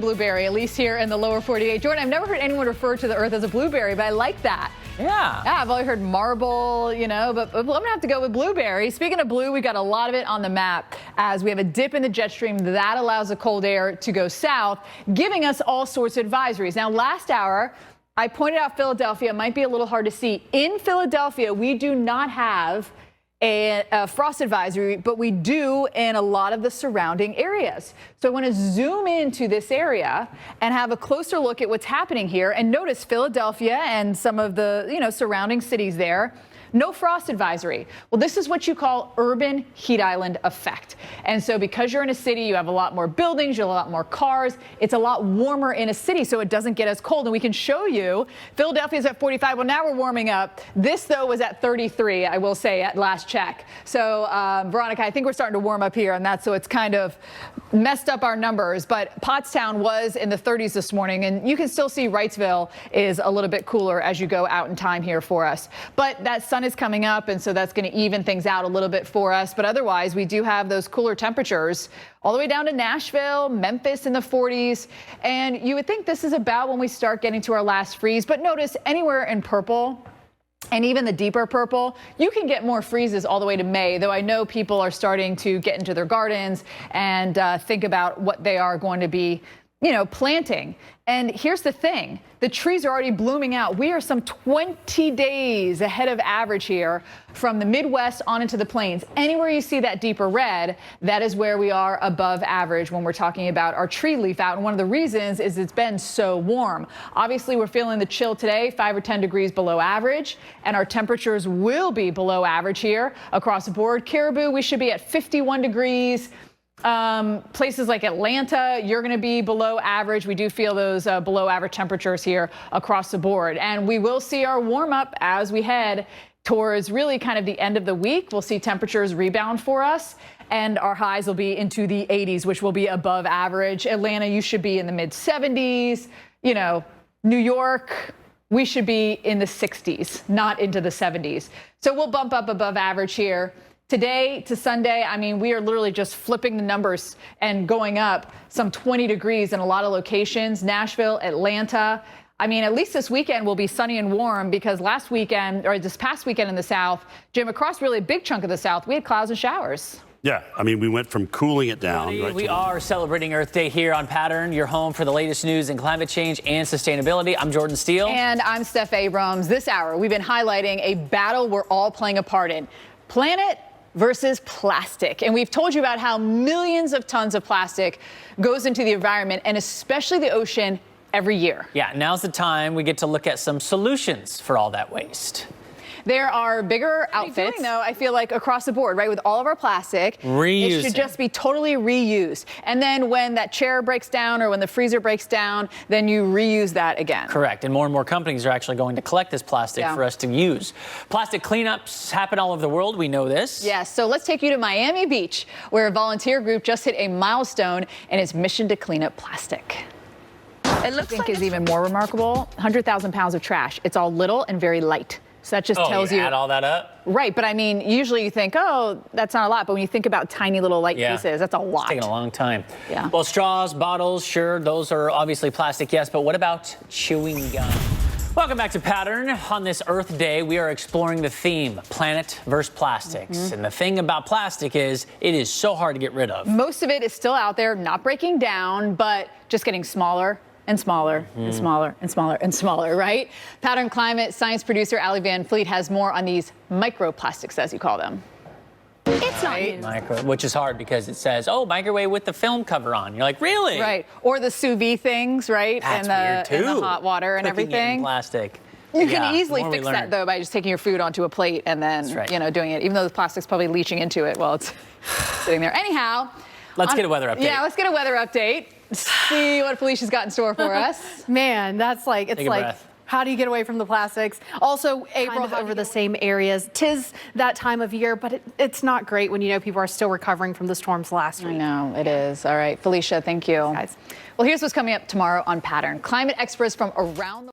Blueberry, at least here in the lower 48. Jordan, I've never heard anyone refer to the Earth as a blueberry, but I like that. Yeah. Yeah, I've only heard marble, you know, but I'm going to have to go with blueberry. Speaking of blue, we've got a lot of it on the map as we have a dip in the jet stream that allows the cold air to go south, giving us all sorts of advisories. Now, last hour, I pointed out Philadelphia might be a little hard to see. In Philadelphia, we do not have a frost advisory, but we do in a lot of the surrounding areas. So I want to zoom into this area and have a closer look at what's happening here. And notice Philadelphia and some of the, surrounding cities there. No frost advisory. Well, this is what you call urban heat island effect. And so because you're in a city, you have a lot more buildings, you have a lot more cars. It's a lot warmer in a city, so it doesn't get as cold. And we can show you Philadelphia's at 45. Well, now we're warming up. This, though, was at 33, I will say, at last check. So, Veronica, I think we're starting to warm up here, and that's so it's kind of messed up our numbers. But Pottstown was in the 30s this morning, and you can still see Wrightsville is a little bit cooler as you go out in time here for us. But that sun is coming up, and so that's going to even things out a little bit for us. But otherwise, we do have those cooler temperatures all the way down to Nashville, Memphis in the 40s. And you would think this is about when we start getting to our last freeze. But notice anywhere in purple, and even the deeper purple, you can get more freezes all the way to May, though I know people are starting to get into their gardens and think about what they are going to be planting. And here's the thing, the trees are already blooming out. We are some 20 days ahead of average here from the Midwest on into the plains. Anywhere you see that deeper red, that is where we are above average when we're talking about our tree leaf out. And one of the reasons is it's been so warm. Obviously, we're feeling the chill today, 5 or 10 degrees below average, and our temperatures will be below average here across the board. Caribou, we should be at 51 degrees. Places like Atlanta, you're going to be below average. We do feel those below average temperatures here across the board. And we will see our warm up as we head towards really kind of the end of the week. We'll see temperatures rebound for us, and our highs will be into the 80s, which will be above average. Atlanta, you should be in the mid 70s. New York, we should be in the 60s, not into the 70s. So we'll bump up above average here. Today to Sunday, I mean, we are literally just flipping the numbers and going up some 20 degrees in a lot of locations. Nashville, Atlanta. I mean, at least this weekend will be sunny and warm because last weekend, or this past weekend in the South, Jim, across really a big chunk of the South, we had clouds and showers. Yeah, I mean, we went from cooling it down. We are celebrating Earth Day here on Pattern, your home for the latest news in climate change and sustainability. I'm Jordan Steele. And I'm Steph Abrams. This hour, we've been highlighting a battle we're all playing a part in. Planet versus plastic. And we've told you about how millions of tons of plastic goes into the environment and especially the ocean every year. Yeah, now's the time we get to look at some solutions for all that waste. There are bigger outfits, though, I feel like across the board, right? With all of our plastic, it should just be totally reused. And then when that chair breaks down or when the freezer breaks down, then you reuse that again. Correct. And more companies are actually going to collect this plastic for us to use. Plastic cleanups happen all over the world. We know this. Yes. So let's take you to Miami Beach, where a volunteer group just hit a milestone in its mission to clean up plastic. It looks like is even more remarkable. 100,000 pounds of trash. It's all little and very light. So that just tells you add all that up? Right, but I mean, usually you think, oh, that's not a lot. But when you think about tiny little light pieces, that's a lot. It's taking a long time. Yeah. Well, straws, bottles, sure, those are obviously plastic, yes. But what about chewing gum? Welcome back to Pattern. On this Earth Day, we are exploring the theme, planet versus plastics. And the thing about plastic is it is so hard to get rid of. Most of it is still out there, not breaking down, but just getting smaller and smaller and smaller and smaller and smaller, right? Pattern Climate science producer Allie Van Fleet has more on these microplastics, as you call them. It's not which is hard because it says, oh, microwave with the film cover on. You're like, really? Right. Or the sous vide things, right? That's and weird, too. And the hot water and Cooking everything. It in plastic. You can easily fix that, though, by just taking your food onto a plate and then, doing it, even though the plastic's probably leaching into it while it's sitting there. Anyhow. Let's get a weather update. Yeah, let's get a weather update. See what Felicia's got in store for us. Man, that's like, it's like, breath. How do you get away from the plastics? Also, April over the same areas. 'Tis that time of year, but it's not great when people are still recovering from the storms last week. I know, it is. All right, Felicia, thank you. Guys. Well, here's what's coming up tomorrow on Pattern. Climate experts from around the